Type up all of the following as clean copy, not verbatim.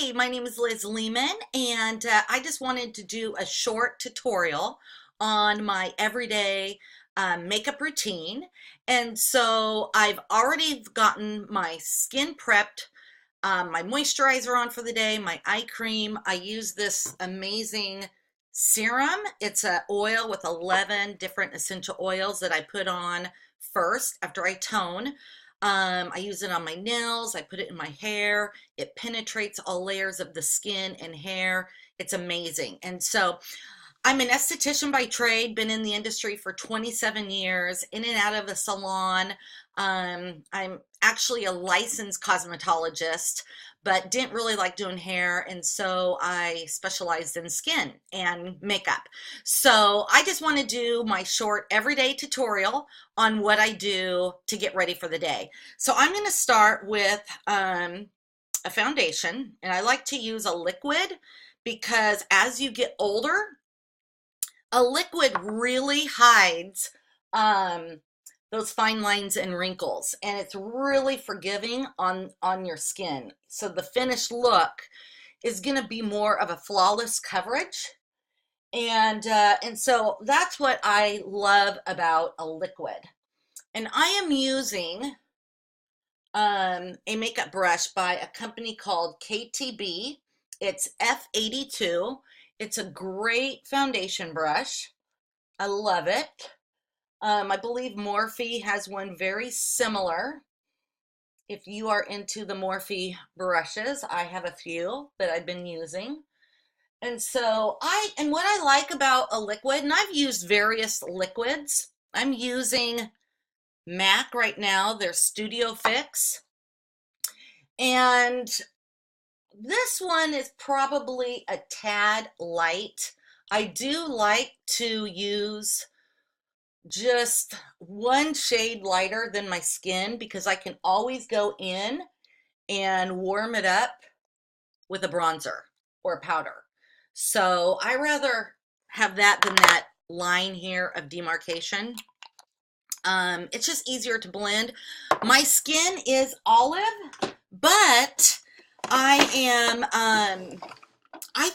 Hey, my name is Liz Lehman, and I just wanted to do a short tutorial on my everyday makeup routine. And so I've already gotten my skin prepped, my moisturizer on for the day, my eye cream. I use this amazing serum. It's an oil with 11 different essential oils that I put on first after I tone. I use it on my nails. I put it in my hair. It penetrates all layers of the skin and hair. It's amazing. And so I'm an esthetician by trade, been in the industry for 27 years, in and out of the salon. I'm actually a licensed cosmetologist, but didn't really like doing hair, and so I specialized in skin and makeup. So I just want to do my short everyday tutorial on what I do to get ready for the day. So I'm going to start with a foundation, and I like to use a liquid because as you get older, a liquid really hides those fine lines and wrinkles, and it's really forgiving on your skin. So the finished look is going to be more of a flawless coverage, and so that's what I love about a liquid. And I am using a makeup brush by a company called K.T.B. It's F82. It's a great foundation brush. I love it. I believe Morphe has one very similar. If you are into the Morphe brushes, I have a few that I've been using. And so what I like about a liquid, and I've used various liquids. I'm using MAC right now, their Studio Fix. And this one is probably a tad light. I do like to use just one shade lighter than my skin because I can always go in and warm it up with a bronzer or a powder. So I rather have that than that line here of demarcation. It's just easier to blend. My skin is olive, but I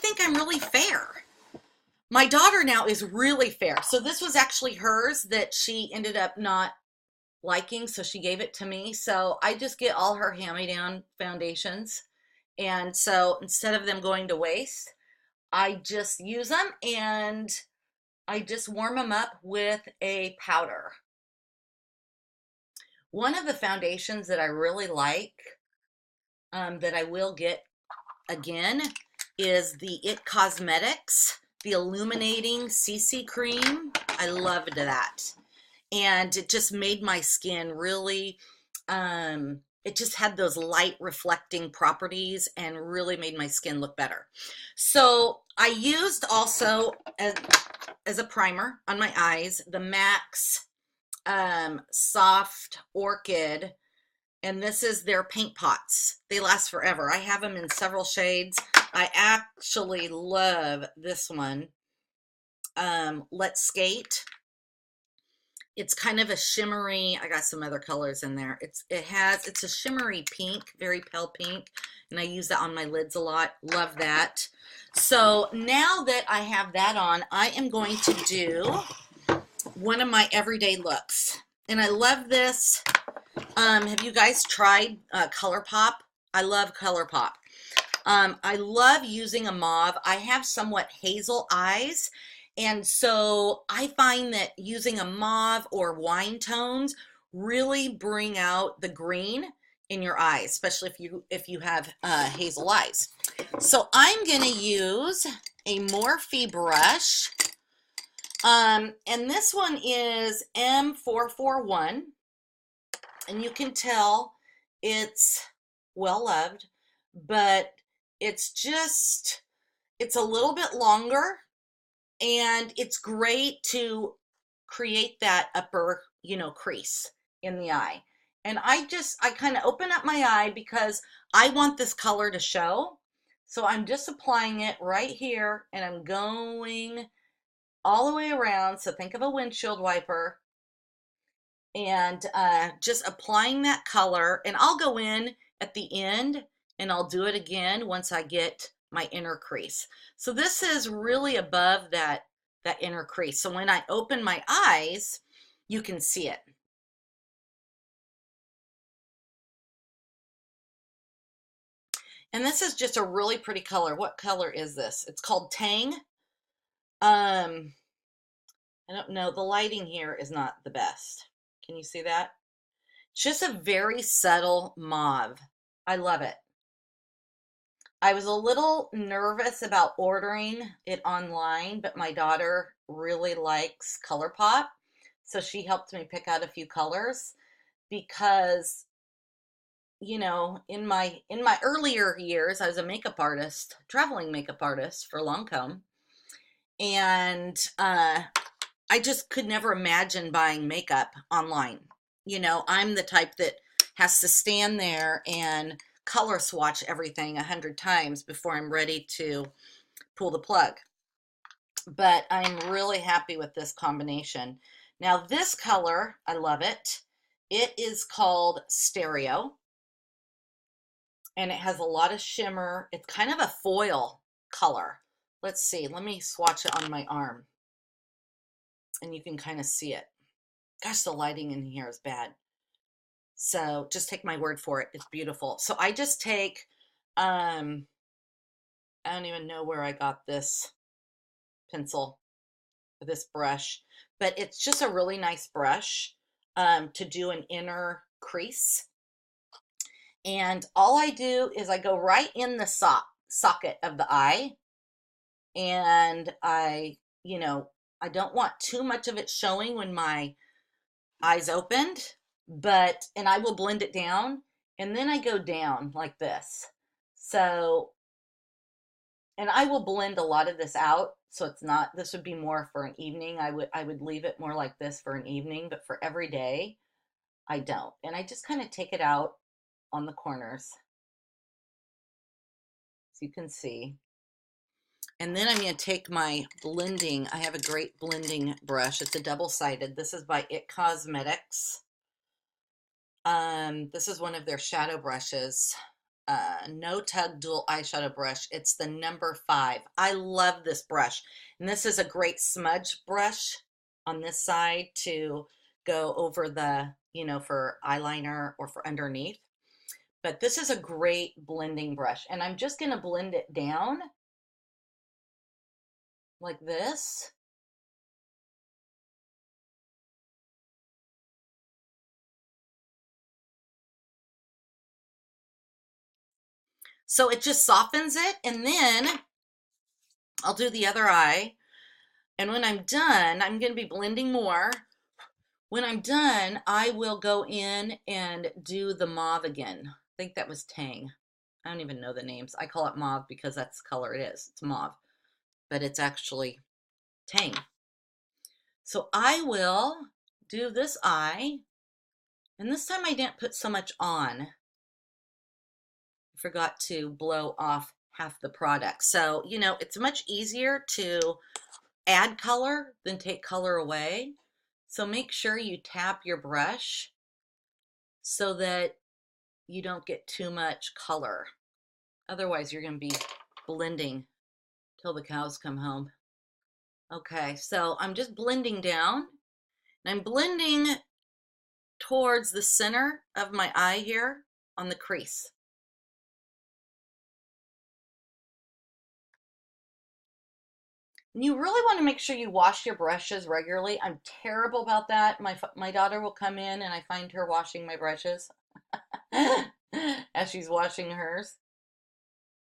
think I'm really fair. My daughter now is really fair. So this was actually hers that she ended up not liking, so she gave it to me. So I just get all her hand-me-down foundations. And so instead of them going to waste, I just use them and I just warm them up with a powder. One of the foundations that I really like, that I will get again, is the itCosmetics, the illuminating CC cream. I loved that. And it just made my skin really, it just had those light reflecting properties and really made my skin look better. So I used also as a primer on my eyes, the MAC's Soft Orchid, and this is their paint pots. They last forever. I have them in several shades. I actually love this one. Let's Skate. It's kind of a shimmery, I got some other colors in there. It's a shimmery pink, very pale pink, and I use that on my lids a lot. Love that. So now that I have that on, I am going to do one of my everyday looks. And I love this. Have you guys tried ColourPop? I love ColourPop. I love using a mauve. I have somewhat hazel eyes, and so I find that using a mauve or wine tones really bring out the green in your eyes, especially if you have hazel eyes. So I'm going to use a Morphe brush, and this one is M441. And you can tell it's well loved, but it's a little bit longer, and it's great to create that upper, crease in the eye. And I kind of open up my eye because I want this color to show. So I'm just applying it right here, and I'm going all the way around. So think of a windshield wiper. And just applying that color, and I'll go in at the end and I'll do it again once I get my inner crease. So this is really above that inner crease. So when I open my eyes, you can see it. And this is just a really pretty color. What color is this? It's called Tang. I don't know. The lighting here is not the best. Can you see that? It's just a very subtle mauve. I love it. I was a little nervous about ordering it online, but my daughter really likes ColourPop, so she helped me pick out a few colors because, you know, in my earlier years, I was a makeup artist, traveling makeup artist for Lancome, and I just could never imagine buying makeup online. You know, I'm the type that has to stand there and color swatch everything 100 times before I'm ready to pull the plug. But I'm really happy with this combination. Now this color, I love it. It is called Stereo, and it has a lot of shimmer. It's kind of a foil color. Let's see, let me swatch it on my arm, and you can kind of see it. Gosh, the lighting in here is bad. So just take my word for it. It's beautiful. So I just take, I don't even know where I got this pencil, this brush, but it's just a really nice brush to do an inner crease. And all I do is I go right in the socket of the eye, and I don't want too much of it showing when my eyes opened, and I will blend it down, and then I go down like this. So, and I will blend a lot of this out, so it's not, this would be more for an evening. I would leave it more like this for an evening, but for every day, I don't. And I just kind of take it out on the corners, so you can see. And then I'm going to take my blending. I have a great blending brush. It's a double-sided. This is by itCosmetics. This is one of their shadow brushes. No-tug dual eyeshadow brush. It's the number 5. I love this brush. And this is a great smudge brush on this side to go over the, for eyeliner or for underneath. But this is a great blending brush. And I'm just going to blend it down like this. So it just softens it, and then I'll do the other eye. And when I'm done, I'm going to be blending more. When I'm done, I will go in and do the mauve again. I think that was Tang. I don't even know the names. I call it mauve because that's the color it is. It's mauve, but it's actually Tang. So I will do this eye, and this time I didn't put so much on. I forgot to blow off half the product. So, it's much easier to add color than take color away. So make sure you tap your brush so that you don't get too much color. Otherwise, you're going to be blending till the cows come home. Okay, so I'm just blending down, and I'm blending towards the center of my eye here on the crease. And you really want to make sure you wash your brushes regularly. I'm terrible about that. My daughter will come in and I find her washing my brushes as she's washing hers,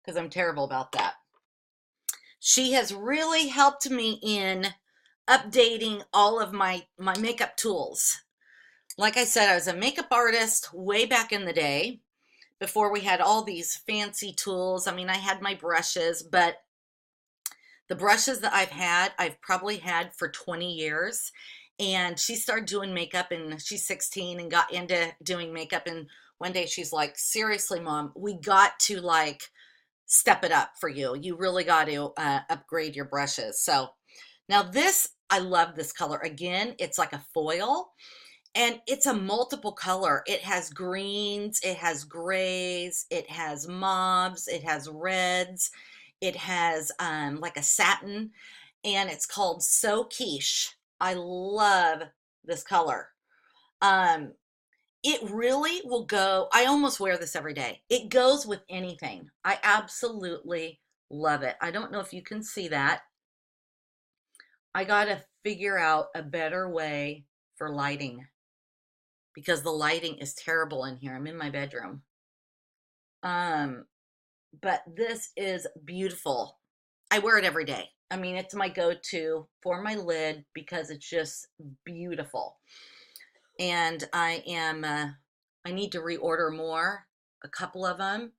because I'm terrible about that. She has really helped me in updating all of my makeup tools. Like I said, I was a makeup artist way back in the day before we had all these fancy tools. I mean, I had my brushes, but the brushes that I've probably had for 20 years. And she started doing makeup, and she's 16 and got into doing makeup. And one day she's like, seriously, Mom, we got to step it up for you. You really got to upgrade your brushes. So now this, I love this color. Again, it's like a foil. And it's a multiple color. It has greens, it has grays, it has mauves, it has reds, it has like a satin, and it's called So Quiche. I love this color. Um, it really will go, I almost wear this every day. It goes with anything. I absolutely love it. I don't know if you can see that. I gotta figure out a better way for lighting because the lighting is terrible in here. I'm in my bedroom. Um, but this is beautiful. I wear it every day. I mean, it's my go-to for my lid because it's just beautiful. And I need to reorder more, a couple of them,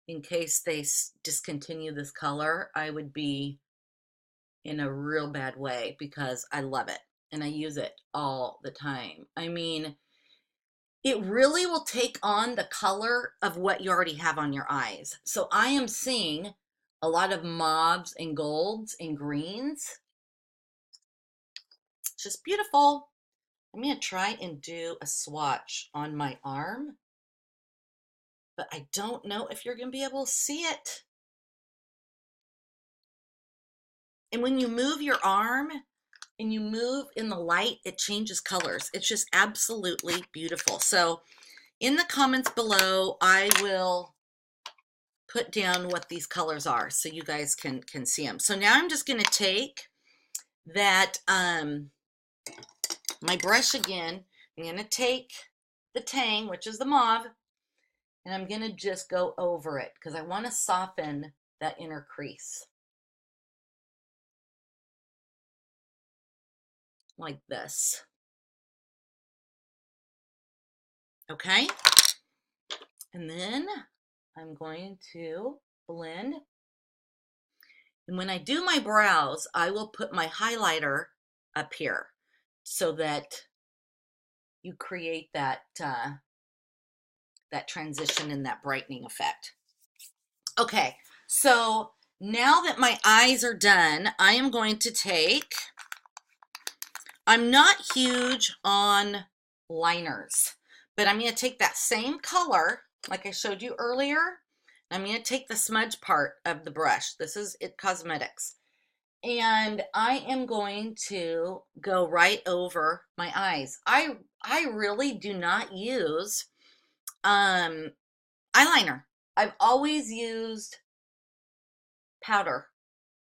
in case they discontinue this color. I would be in a real bad way because I love it and I use it all the time. I mean, it really will take on the color of what you already have on your eyes. So I am seeing a lot of mauves and golds and greens. It's just beautiful. I'm going to try and do a swatch on my arm, but I don't know if you're going to be able to see it. And when you move your arm and you move in the light, it changes colors. It's just absolutely beautiful. So in the comments below, I will put down what these colors are so you guys can see them. So now I'm just going to take that, my brush again. I'm going to take the Tang, which is the mauve, and I'm going to just go over it because I want to soften that inner crease. Like this. Okay? And then I'm going to blend. And when I do my brows, I will put my highlighter up here so that you create that that transition and that brightening effect. Okay, so now that my eyes are done, I am going to take, I'm not huge on liners, but I'm going to take that same color like I showed you earlier. I'm going to take the smudge part of the brush. This is itCosmetics. And I am going to go right over my eyes. I really do not use eyeliner. I've always used powder.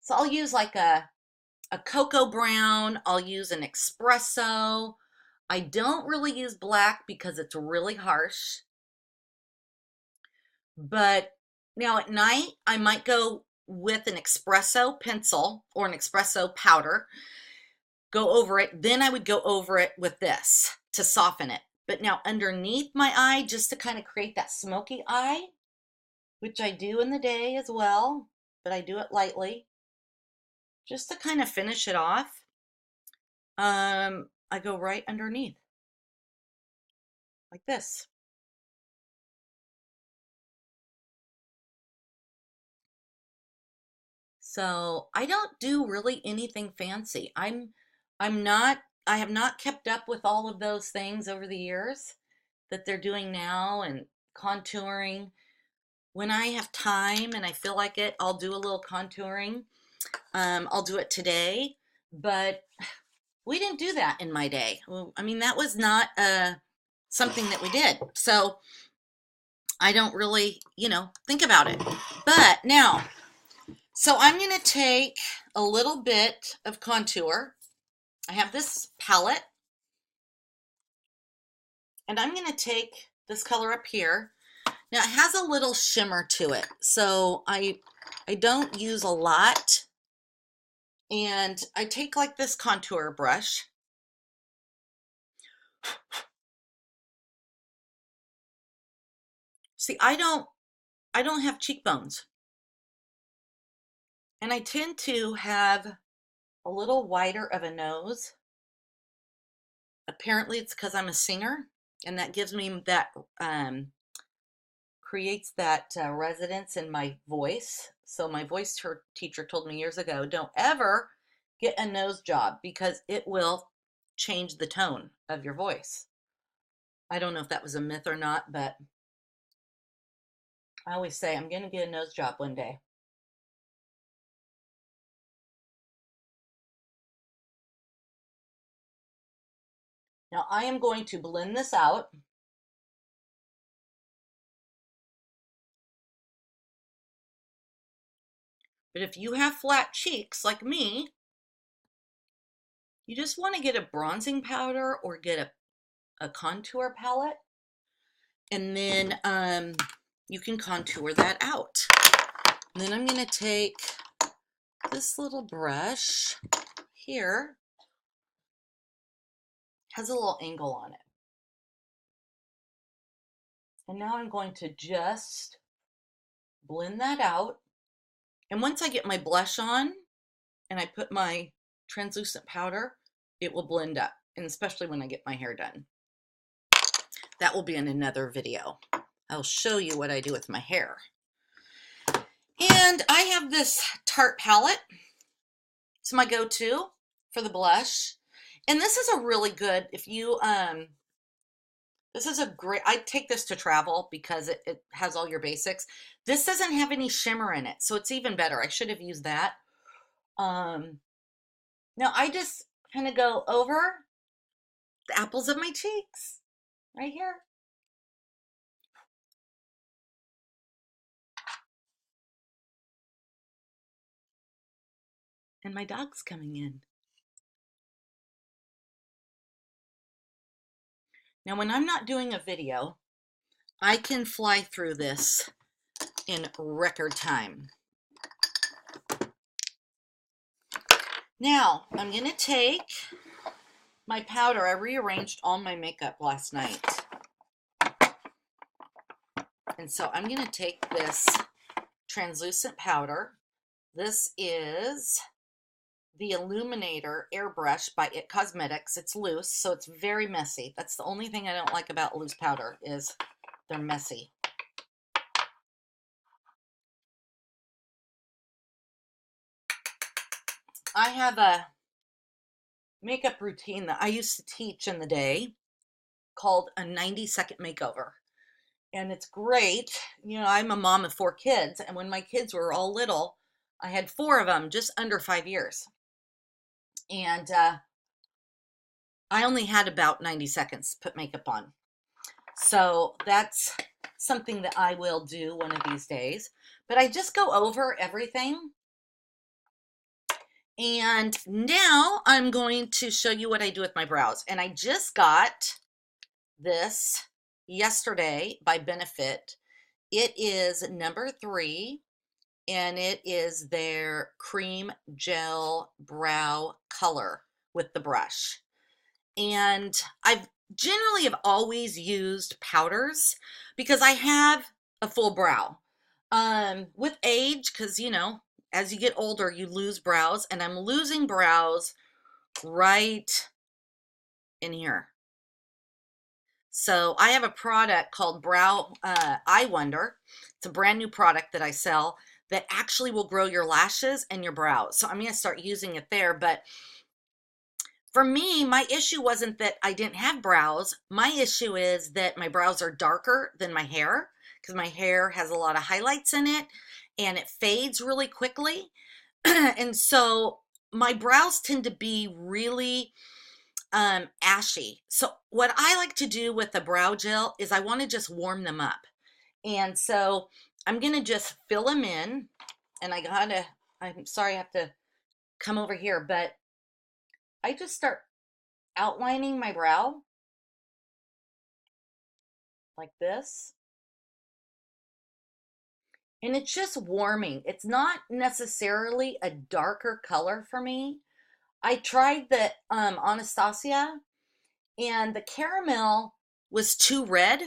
So I'll use like a cocoa brown. I'll use an espresso. I don't really use black because it's really harsh. But now at night, I might go with an espresso pencil or an espresso powder, go over it. Then I would go over it with this to soften it. But now underneath my eye, just to kind of create that smoky eye, which I do in the day as well, but I do it lightly, just to kind of finish it off. I go right underneath, like this. So I don't do really anything fancy. I have not kept up with all of those things over the years that they're doing now and contouring. When I have time and I feel like it, I'll do a little contouring. I'll do it today, but we didn't do that in my day. Well, I mean, that was not something that we did. So I don't really, think about it. But now, so I'm going to take a little bit of contour. I have this palette, and I'm going to take this color up here. Now it has a little shimmer to it, so I don't use a lot. And I take like this contour brush. See, I don't have cheekbones. And I tend to have a little wider of a nose. Apparently it's because I'm a singer, and that gives me that, creates that resonance in my voice. So my voice teacher told me years ago, don't ever get a nose job because it will change the tone of your voice. I don't know if that was a myth or not, but I always say I'm going to get a nose job one day. Now I am going to blend this out. But if you have flat cheeks like me, you just want to get a bronzing powder or get a contour palette, and then you can contour that out. And then I'm going to take this little brush here, has a little angle on it. And now I'm going to just blend that out. And once I get my blush on and I put my translucent powder, it will blend up, and especially when I get my hair done. That will be in another video. I'll show you what I do with my hair. And I have this Tarte palette. It's my go-to for the blush. And this is a really good, if you, this is a great, I take this to travel because it has all your basics. This doesn't have any shimmer in it, so it's even better. I should have used that. Now I just kind of go over the apples of my cheeks, right here. And my dog's coming in. Now when I'm not doing a video, I can fly through this in record time. Now I'm going to take my powder. I rearranged all my makeup last night. And so I'm going to take this translucent powder. This is the Illuminator Airbrush by itCosmetics. It's loose, so it's very messy. That's the only thing I don't like about loose powder, is they're messy. I have a makeup routine that I used to teach in the day called a 90-second makeover. And it's great. You know, I'm a mom of 4 kids, and when my kids were all little, I had 4 of them just under 5 years. And I only had about 90 seconds to put makeup on. So that's something that I will do one of these days. But I just go over everything. And now I'm going to show you what I do with my brows. And I just got this yesterday by Benefit. It is number 3. And it is their cream gel brow color with the brush. And I've generally have always used powders because I have a full brow. With age, because you know, as you get older, you lose brows, and I'm losing brows right in here. So I have a product called Brow Eye Wonder. It's a brand new product that I sell that actually will grow your lashes and your brows. So I'm going to start using it there. But for me, my issue wasn't that I didn't have brows. My issue is that my brows are darker than my hair, because my hair has a lot of highlights in it and it fades really quickly. And so my brows tend to be really ashy. So what I like to do with the brow gel is I want to just warm them up. And so I'm going to just fill them in, and I'm sorry I have to come over here, but I just start outlining my brow like this. And it's just warming. It's not necessarily a darker color for me. I tried the Anastasia, and the caramel was too red.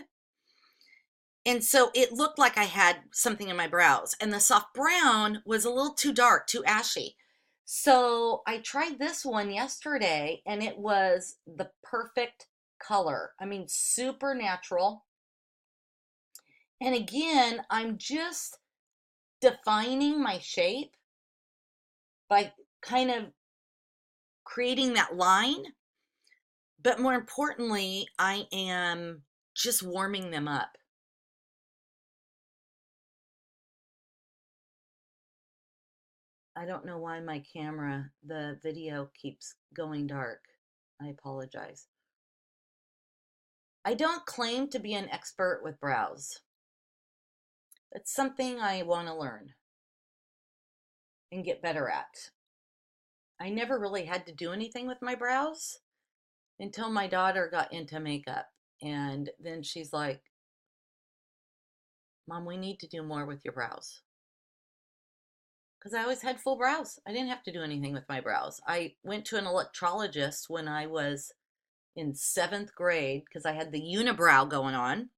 And so it looked like I had something in my brows. And the soft brown was a little too dark, too ashy. So I tried this one yesterday, and it was the perfect color. I mean, super natural. And again, I'm just defining my shape by kind of creating that line. But more importantly, I am just warming them up. I don't know why my camera, the video keeps going dark. I apologize. I don't claim to be an expert with brows. It's something I want to learn and get better at. I never really had to do anything with my brows until my daughter got into makeup. And then she's like, Mom, we need to do more with your brows. Because I always had full brows. I didn't have to do anything with my brows. I went to an electrologist when I was in 7th grade because I had the unibrow going on.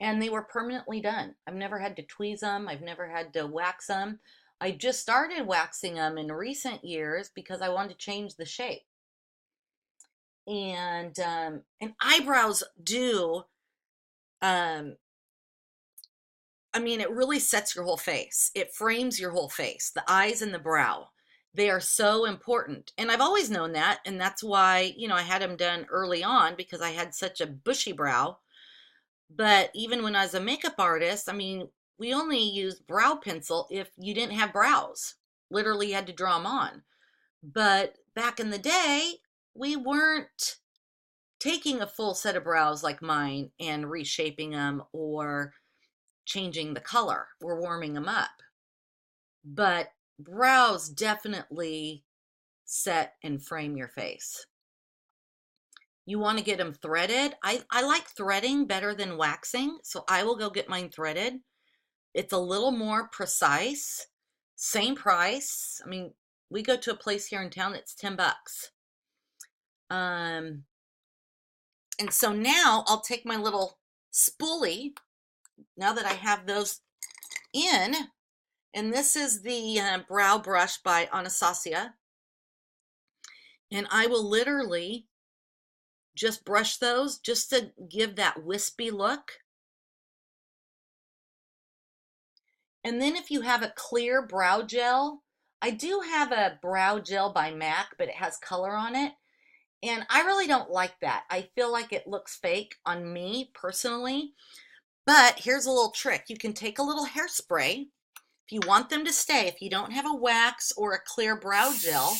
And they were permanently done. I've never had to tweeze them. I've never had to wax them. I just started waxing them in recent years because I wanted to change the shape. And eyebrows do, I mean, it really sets your whole face. It frames your whole face, the eyes and the brow. They are so important. And I've always known that. And that's why, you know, I had them done early on because I had such a bushy brow. But even when I was a makeup artist, I mean, we only used brow pencil if you didn't have brows. Literally, you had to draw them on. But back in the day, we weren't taking a full set of brows like mine and reshaping them or changing the color. We're warming them up. But brows definitely set and frame your face. You want to get them threaded. I like threading better than waxing, so I will go get mine threaded. It's a little more precise, same price. I mean, we go to a place here in town, it's 10 bucks. And so now I'll take my little spoolie, now that I have those in, and this is the brow brush by Anastasia. And I will literally just brush those just to give that wispy look. And then if you have a clear brow gel, I do have a brow gel by MAC, but it has color on it. And I really don't like that. I feel like it looks fake on me personally. But here's a little trick. You can take a little hairspray. If you want them to stay, if you don't have a wax or a clear brow gel,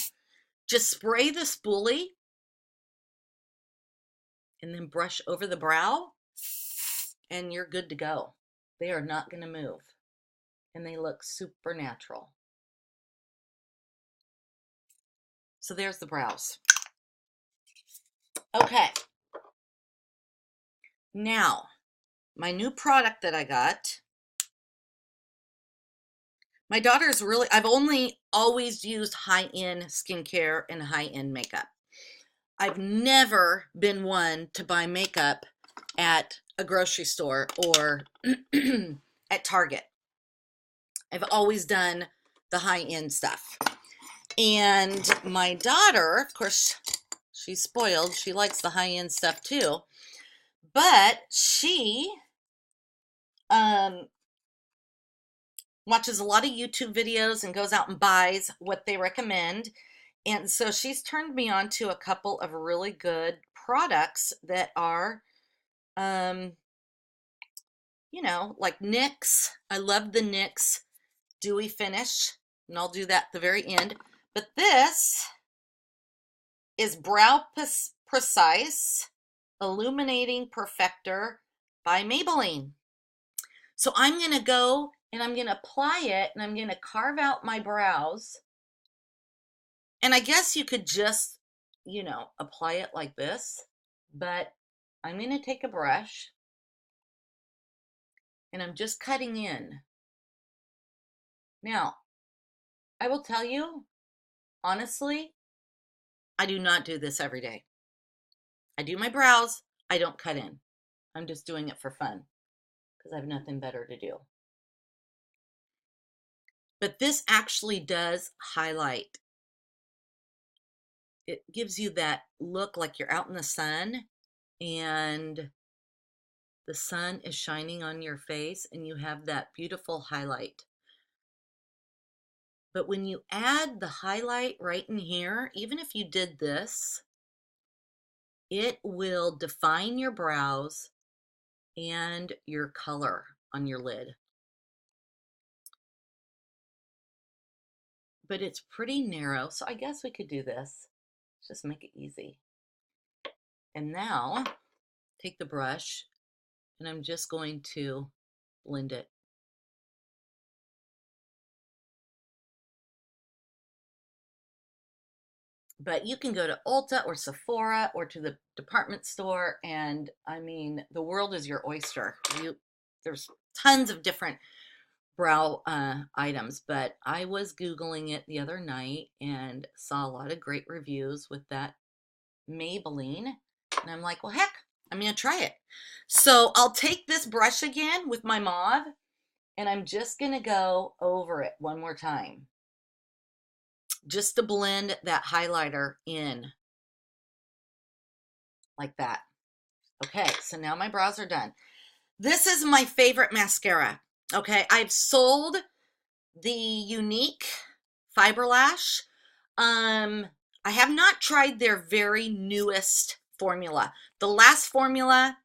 just spray the spoolie and then brush over the brow and you're good to go. They are not going to move and they look super natural. So there's the brows. Okay. Now, my new product that I got. My daughter's really, I've only always used high-end skincare and high-end makeup. I've never been one to buy makeup at a grocery store or at Target. I've always done the high-end stuff. And my daughter, of course, she's spoiled. She likes the high-end stuff too. But she watches a lot of YouTube videos and goes out and buys what they recommend. And so she's turned me on to a couple of really good products that are, you know, like NYX. I love the NYX Dewy Finish, and I'll do that at the very end. But this is Brow Precise Illuminating Perfector by Maybelline. So I'm going to go and I'm going to apply it and I'm going to carve out my brows. And I guess you could just, you know, apply it like this, but I'm going to take a brush and I'm just cutting in. Now, I will tell you, honestly, I do not do this every day. I do my brows, I don't cut in. I'm just doing it for fun because I have nothing better to do. But this actually does highlight. It gives you that look like you're out in the sun and the sun is shining on your face and you have that beautiful highlight. But when you add the highlight right in here, even if you did this, It will define your brows and your color on your lid. But it's pretty narrow, so I guess we could do this. Just make it easy. And now, take the brush, and I'm just going to blend it. But you can go to Ulta or Sephora or to the department store, and I mean, the world is your oyster. There's tons of different brow items, but I was Googling it the other night and saw a lot of great reviews with that Maybelline, and I'm like, well, heck, I'm gonna try it. So I'll take this brush again with my mauve, and I'm just gonna go over it one more time, just to blend that highlighter in like that. Okay, so now my brows are done. This is my favorite mascara. Okay, I've sold the Unique Fiber Lash. I have not tried their very newest formula. The last formula,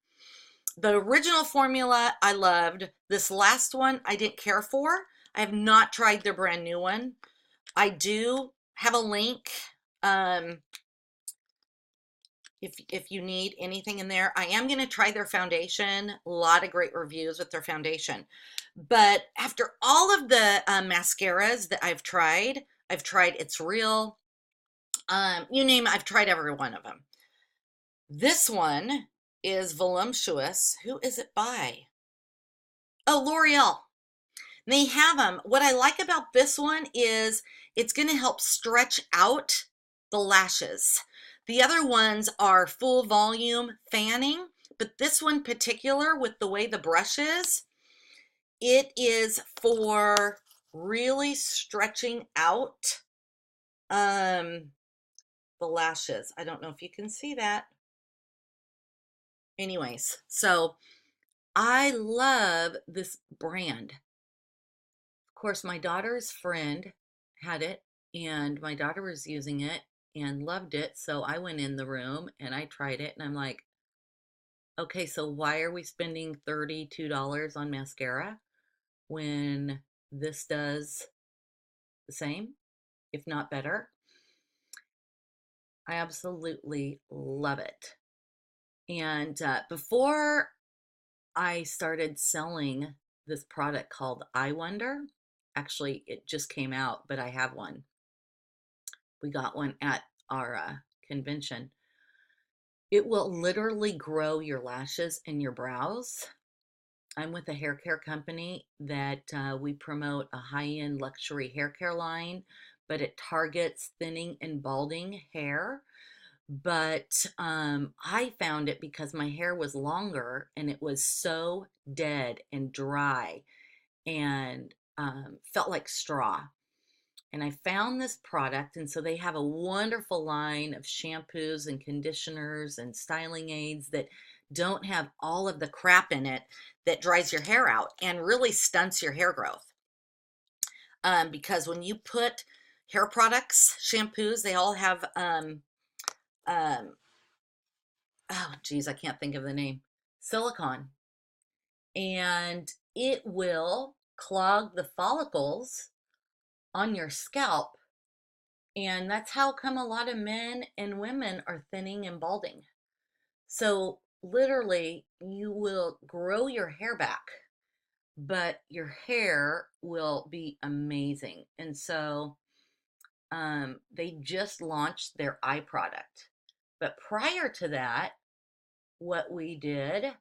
the original formula, I loved. This last one, I didn't care for. I have not tried their brand new one. I do have a link. If you need anything in there, I am going to try their foundation. A lot of great reviews with their foundation. But after all of the mascaras that I've tried It's Real, you name it, I've tried every one of them. This one is Voluminous. Who is it by? Oh, L'Oreal. They have them. What I like about this one is it's going to help stretch out the lashes. The other ones are full volume fanning, but this one particular, with the way the brush is, it is for really stretching out the lashes. I don't know if you can see that. Anyways, so I love this brand. Of course, my daughter's friend had it, and my daughter was using it and loved it. So I went in the room and I tried it, and I'm like, okay, so why are we spending $32 on mascara when this does the same, if not better? I absolutely love it. And before I started selling this product called I Wonder, actually, it just came out, but I have one. We got one at our convention. It will literally grow your lashes and your brows. I'm with a hair care company that we promote a high-end luxury hair care line, but it targets thinning and balding hair. But I found it because my hair was longer and it was so dead and dry and felt like straw. And I found this product, and so they have a wonderful line of shampoos and conditioners and styling aids that don't have all of the crap in it that dries your hair out and really stunts your hair growth. Because when you put hair products, shampoos, they all have oh geez, I can't think of the name, silicone, and it will clog the follicles on your scalp. And that's how come a lot of men and women are thinning and balding. So literally, you will grow your hair back, but your hair will be amazing. And so they just launched their eye product. But prior to that, what we did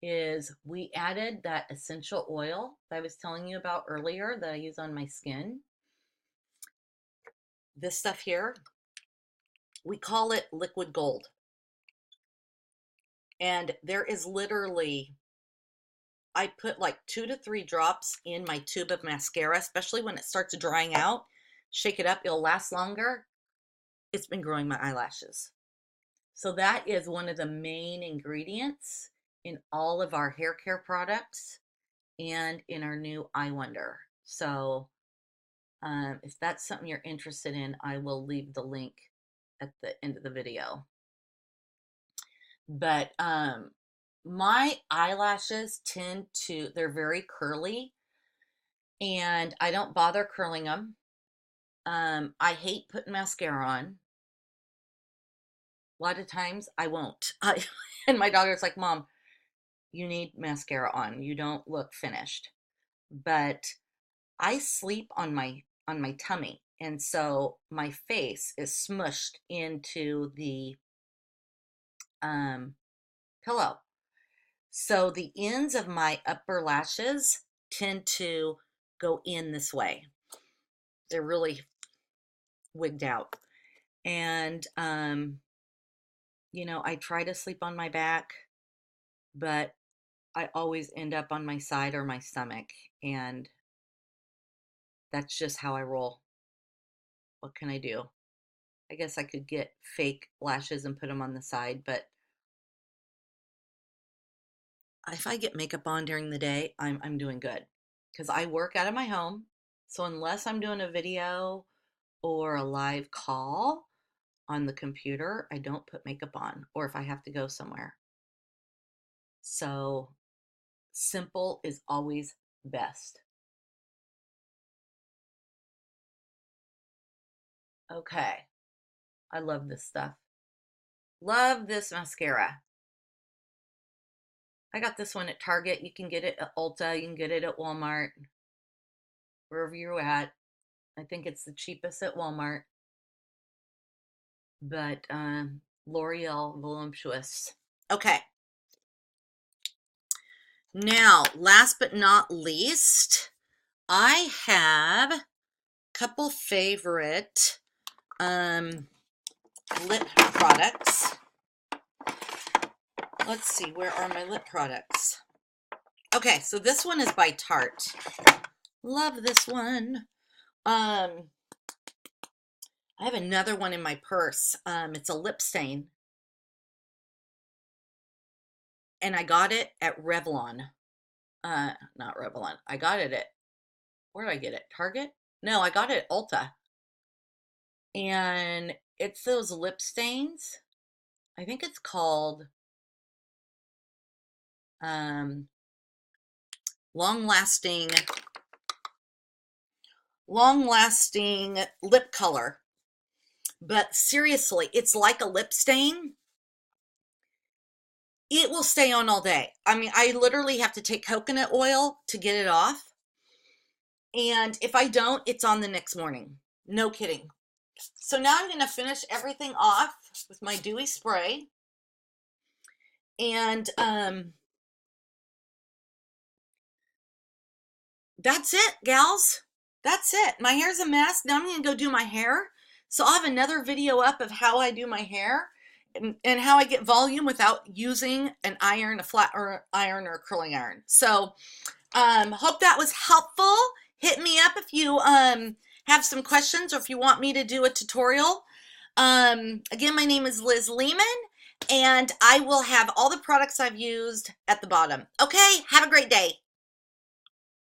is we added that essential oil that I was telling you about earlier that I use on my skin. This stuff here, we call it liquid gold. And there is literally, I put like 2 to 3 drops in my tube of mascara, especially when it starts drying out. Shake it up, it'll last longer. It's been growing my eyelashes. So that is one of the main ingredients in all of our hair care products and in our new Eye Wonder. So if that's something you're interested in, I will leave the link at the end of the video. But my eyelashes they're very curly, and I don't bother curling them. I hate putting mascara on. A lot of times I won't. And my daughter's like, Mom, you need mascara on. You don't look finished. But I sleep on my tummy, and so my face is smushed into the um, pillow. So the ends of my upper lashes tend to go in this way. They're really wigged out. And I try to sleep on my back, but I always end up on my side or my stomach, and that's just how I roll. What can I do? I guess I could get fake lashes and put them on the side, but if I get makeup on during the day, I'm doing good because I work out of my home. So unless I'm doing a video or a live call on the computer, I don't put makeup on, or if I have to go somewhere. So simple is always best. Okay, I love this stuff. Love this mascara. I got this one at Target. You can get it at Ulta. You can get it at Walmart, wherever you're at. I think it's the cheapest at Walmart. But L'Oreal Voluptuous. Okay. Now, last but not least, I have a couple favorite lip products. Let's see, where are my lip products? Okay, so this one is by Tarte. Love this one. I have another one in my purse. It's a lip stain. And I got it at Revlon. Not Revlon. I got it at, where did I get it? Target? No, I got it at Ulta. And it's those lip stains. I think it's called long-lasting lip color. But seriously, it's like a lip stain. It will stay on all day. I mean, I literally have to take coconut oil to get it off. And if I don't, it's on the next morning. No kidding. So now I'm going to finish everything off with my Dewy spray. And that's it, gals. That's it. My hair's a mess. Now I'm going to go do my hair. So I'll have another video up of how I do my hair and how I get volume without using an iron, a flat iron, or a curling iron. So hope that was helpful. Hit me up if you have some questions or if you want me to do a tutorial. Again, my name is Liz Lehman, and I will have all the products I've used at the bottom. Okay, have a great day.